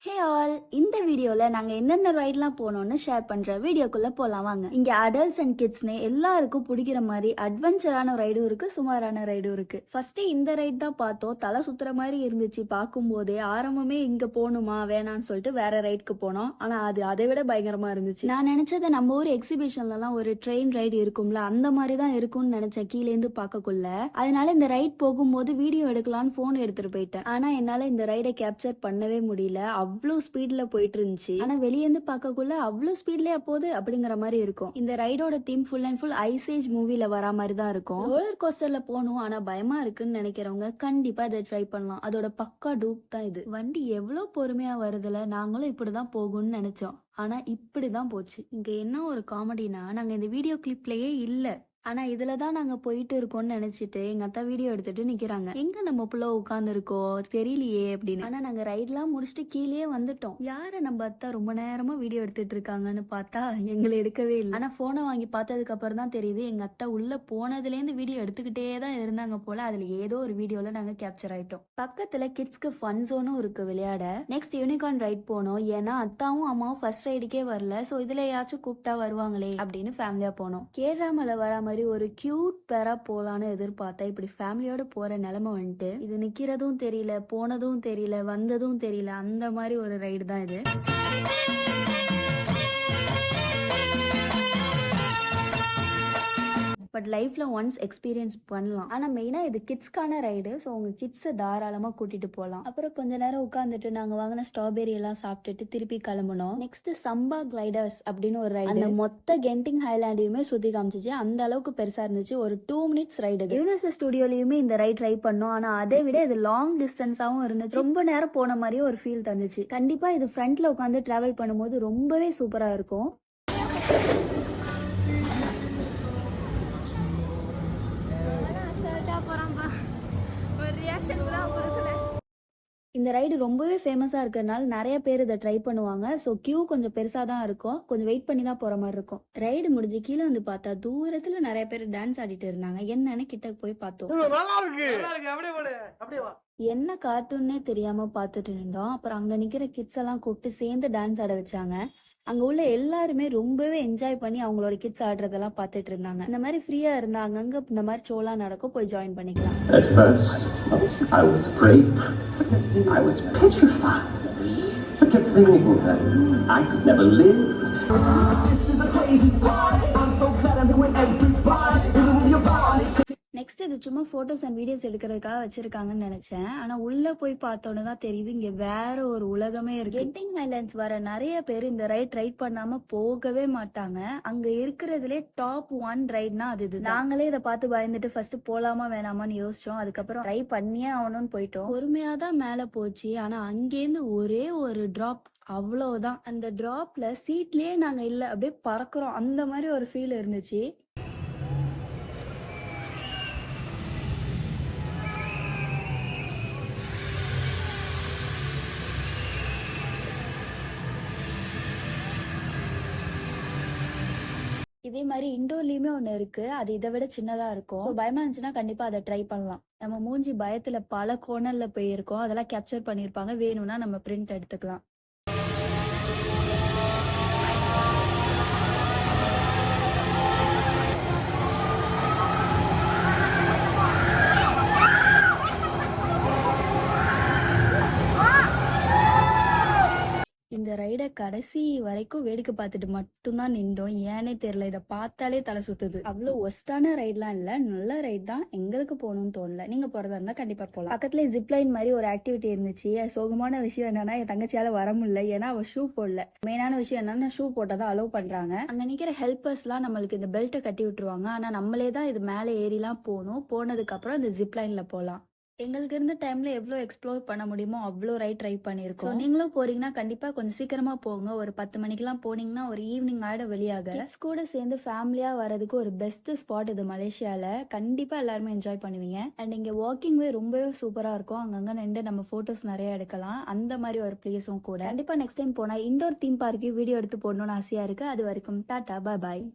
Hey all, இந்த வீடியோல நாங்க என்னென்ன ரைட்லாம் போனோம்னு ஷேர் பண்ற வீடியோக்குள்ள போலாம் வாங்க. இங்க அடல்ட்ஸ் அண்ட் கிட்ஸ்னு எல்லாருக்கும் பிடிக்கிற மாதிரி அட்வென்ச்சரான ரைடும் இருக்கு, சுமாரான ரைடும் இருக்கு. ஃபர்ஸ்ட் இந்த ரைட் தான் பார்த்தோம். தலை சுத்துற மாதிரி இருந்துச்சு பார்க்கும் போதே. ஆரம்பமே இங்க போகணுமா வேணான்னு சொல்லிட்டு வேற ரைடுக்கு போனோம். ஆனா அது அதை விட பயங்கரமா இருந்துச்சு. நான் நினைச்சதை நம்ம ஊர் எக்ஸிபிஷன்லாம் ஒரு ட்ரெயின் ரைடு இருக்கும்ல, அந்த மாதிரி தான் இருக்கும்னு நினைச்சேன் கீழேந்து பார்க்கக்குள்ள. அதனால இந்த ரைட் போகும்போது வீடியோ எடுக்கலான்னு போன் எடுத்துட்டு போயிட்டேன். ஆனா என்னால இந்த ரைடை கேப்சர் பண்ணவே முடியல. அவ்வளோ ஸ்பீட்ல போயிட்டு இருந்துச்சு. ஆனா வெளியேந்து பார்க்கக்குள்ள அவ்வளோ ஸ்பீட்லயே போகுது அப்படிங்கிற மாதிரி இருக்கும். இந்த ரைடோட theme full and full Ice Age மூவில வரா மாதிரி தான் இருக்கும். ரோலர் கோஸ்டர்ல போகணும் ஆனா பயமா இருக்குன்னு நினைக்கிறவங்க கண்டிப்பா இதை ட்ரை பண்ணலாம். அதோட பக்கா டூப் தான் இது. வண்டி எவ்வளவு பொறுமையா வருதுல. நாங்களும் இப்படிதான் போகும்னு நினைச்சோம். ஆனா இப்படிதான் போச்சு. இங்க என்ன ஒரு காமெடினா, நாங்க இந்த வீடியோ கிளிப்லயே இல்ல. ஆனா இதுலதான் நாங்க போயிட்டு இருக்கோம்னு நினைச்சிட்டு எங்க அத்தா வீடியோ எடுத்துட்டு நிக்கிறாங்க. எங்க நம்ம புள்ள உட்கார்ந்து இருக்கோம் தெரியலையே அப்படின்னு. ஆனா நாங்க ரைட்லாம் முடிச்சுட்டு கீழே வந்துட்டோம். யார நம்ம அத்தா ரொம்ப நேரமா வீடியோ எடுத்துட்டு இருக்காங்கன்னு பார்த்தா எங்களை எடுக்கவே இல்லை. ஆனா போனை வாங்கி பார்த்ததுக்கு அப்புறம் தான் தெரியுது எங்க அத்தா உள்ள போனதுல இருந்து வீடியோ எடுத்துக்கிட்டே தான் இருந்தாங்க போல. அதுல ஏதோ ஒரு வீடியோல நாங்க கேப்சர் ஆயிட்டோம். பக்கத்துல கிட்ஸ்க்கு ஃபன் ஜோனும் இருக்கு விளையாட. நெக்ஸ்ட் யூனிகார்ன் ரைட் போனோம். ஏன்னா அத்தாவும் அம்மாவும் ஃபர்ஸ்ட் ரைடுக்கே வரல. சோ இதுல யாச்சும் கூப்பிட்டா வருவாங்களே அப்படின்னு ஃபேமிலியா போனோம். கேரளாமல வர ஒரு கியூட் பேரா போலான்னு எதிர்பார்த்தா இப்படி ஃபேமிலியோட போற நிலைமை வந்துட்டு, இது நிக்கிறதும் தெரியல, போனதும் தெரியல, வந்ததும் தெரியல, அந்த மாதிரி ஒரு ரைடு தான் இது. பட் லைஃப்ல ஒன்ஸ் எக்ஸ்பீரியன்ஸ் பண்ணலாம். ஆனா மெயினா இது கிட்ஸ்க்கான ரைடு. ஸோ உங்க கிட்ஸை தாராளமா கூட்டிட்டு போகலாம். அப்புறம் கொஞ்ச நேரம் உட்காந்துட்டு நாங்க வாங்கின ஸ்ட்ராபெரி எல்லாம் சாப்பிட்டுட்டு திருப்பி கிளம்பணும். நெக்ஸ்ட் சம்பா கிளைடர்ஸ் அப்படின்னு ஒரு ரைடு. அந்த மொத்த கென்டிங் ஹைலாண்டையுமே சுத்தி காமிச்சிச்சு. அந்த அளவுக்கு பெருசா இருந்துச்சு. ஒரு 2 minutes ரைடு. யூனிவர்சல் ஸ்டுடியோலயுமே இந்த ரைட் ட்ரை பண்ணோம். ஆனா அதை விட இது லாங் டிஸ்டன்ஸாவும் இருந்துச்சு. ரொம்ப நேரம் போன மாதிரியும் ஒரு ஃபீல் தந்துச்சு. கண்டிப்பா இது ஃப்ரண்ட்ல உட்காந்து டிராவல் பண்ணும்போது ரொம்பவே சூப்பரா இருக்கும். இந்த ரைடு ரொம்பவே ஃபேமஸாக இருக்கிறதுனால நிறைய பேர் இதை ட்ரை பண்ணுவாங்க. ஸோ கியூ கொஞ்சம் பெருசாக தான் இருக்கும். கொஞ்சம் வெயிட் பண்ணி தான் போகிற மாதிரி இருக்கும். ரைடு முடிஞ்சு கீழே வந்து பார்த்தா தூரத்தில் நிறைய பேர் டான்ஸ் ஆடிட்டு இருந்தாங்க. என்னன்னு கிட்ட போய் பார்த்தோம். என்ன கார்ட்டூன்னே தெரியாம பார்த்துட்டு இருந்தோம். அப்புறம் அங்கே நிற்கிற கிட்ஸ் எல்லாம் கூப்பிட்டு சேர்ந்து டான்ஸ் ஆட வச்சாங்க. அங்க உள்ள எல்லாருமே ரொம்பவே என்ஜாய் பண்ணி அவங்களோட கிட்ஸ் ஆடுறதெல்லாம் பார்த்துட்டு இருந்தாங்க. இந்த மாதிரி ஃப்ரீயா இருந்தா அங்கங்க இந்த மாதிரி ஷோலாம் நடக்கும், போய் ஜாயின் பண்ணிக்கலாம். At first, I was afraid. I was petrified. I kept thinking that I could never live. This is a crazy party. I'm so glad I'm here with everybody. Move your body. Next இது சும்மா photos and videos எடுக்கிறதுக்காக வச்சிருக்காங்கன்னு நினைச்சேன். ஆனா உள்ள போய் பார்த்தோன்னு தான் தெரியுது இங்க வேற ஒரு உலகமே இருக்கு. கென்டிங் ஹைலாண்ட்ஸ் வர நிறைய பேர் இந்த ரைட் பண்ணாம போகவே மாட்டாங்க. அங்க இருக்கிறதுலே டாப் 1 ரைட்னா அது இது. நாங்களே இதை பார்த்து பயந்துட்டு ஃபர்ஸ்ட் போலாமா வேணாமான்னு யோசிச்சோம். அதுக்கப்புறம் ட்ரை பண்ணியே ஆகணும்னு போயிட்டோம். பொறுமையா தான் மேல போச்சு. ஆனா அங்கேருந்து ஒரே ஒரு டிராப், அவ்வளவுதான். அந்த டிராப்ல சீட்லயே நாங்க இல்ல, அப்படியே பறக்குறோம். அந்த மாதிரி ஒரு ஃபீல் இருந்துச்சு. இதே மாதிரி இண்டோர்லயுமே ஒண்ணு இருக்கு. அது இதை விட சின்னதா இருக்கும். ஸோ பயமா இருந்துச்சுன்னா கண்டிப்பா அதை ட்ரை பண்ணலாம். நம்ம மூஞ்சி பயத்துல பல கோணல்ல போயிருக்கோம். அதெல்லாம் கேப்சர் பண்ணிருப்பாங்க. வேணும்னா நம்ம பிரிண்ட் எடுத்துக்கலாம். இந்த ரைடை கடைசி வரைக்கும் வேடிக்கை பார்த்துட்டு மட்டும்தான் நின்றோம். ஏனே தெரியல, இதை பார்த்தாலே தலை சுத்துது. அவ்வளோ ஒஸ்டான ரைட்லாம் இல்ல, நல்ல ரைட் தான். எங்களுக்கு போகணும்னு தோணல. நீங்க போறதா இருந்தா கண்டிப்பா போகலாம். பக்கத்துல ஜிப்லைன் மாதிரி ஒரு ஆக்டிவிட்டி இருந்துச்சு. சோகமான விஷயம் என்னன்னா என் தங்கச்சியால வர முடியல. ஏன்னா அவ ஷூ போடல. மெயினான விஷயம் என்னன்னா ஷூ போட்டதான் அலோவ் பண்றாங்க. அங்க நிக்கிற ஹெல்பர்ஸ் எல்லாம் நம்மளுக்கு இந்த பெல்ட்டை கட்டி விட்டுருவாங்க. ஆனா நம்மளே தான் இது மேலே ஏறிலாம் போகணும். போனதுக்கு அப்புறம் இந்த ஜிப்லைன்ல போகலாம். எங்களுக்கு இருந்த டைம்ல எவ்வளோ எக்ஸ்ப்ளோர் பண்ண முடியுமோ அவ்வளோ ரைட் ட்ரை பண்ணியிருக்கோம். நீங்களும் போறீங்கன்னா கண்டிப்பா கொஞ்சம் சீக்கிரமா போங்க. ஒரு 10 மணிக்கெல்லாம் போனீங்கன்னா ஒரு ஈவினிங் ஆயிட வெளியாக. கிட்ஸ் கூட சேர்ந்து ஃபேமிலியா வரதுக்கு ஒரு பெஸ்ட் ஸ்பாட் இது மலேசியால. கண்டிப்பா எல்லாருமே என்ஜாய் பண்ணுவீங்க. அண்ட் இங்க வாக்கிங் வே ரொம்பவே சூப்பரா இருக்கும். அங்கங்க நின்று நம்ம போட்டோஸ் நிறைய எடுக்கலாம். அந்த மாதிரி ஒரு பிளேஸும் கூட. கண்டிப்பா நெக்ஸ்ட் டைம் போனா இண்டோர் தீம் பார்க்கு வீடியோ எடுத்து போடணும்னு ஆசையா இருக்கு. அது வரைக்கும் டாடா, பாய் பாய்.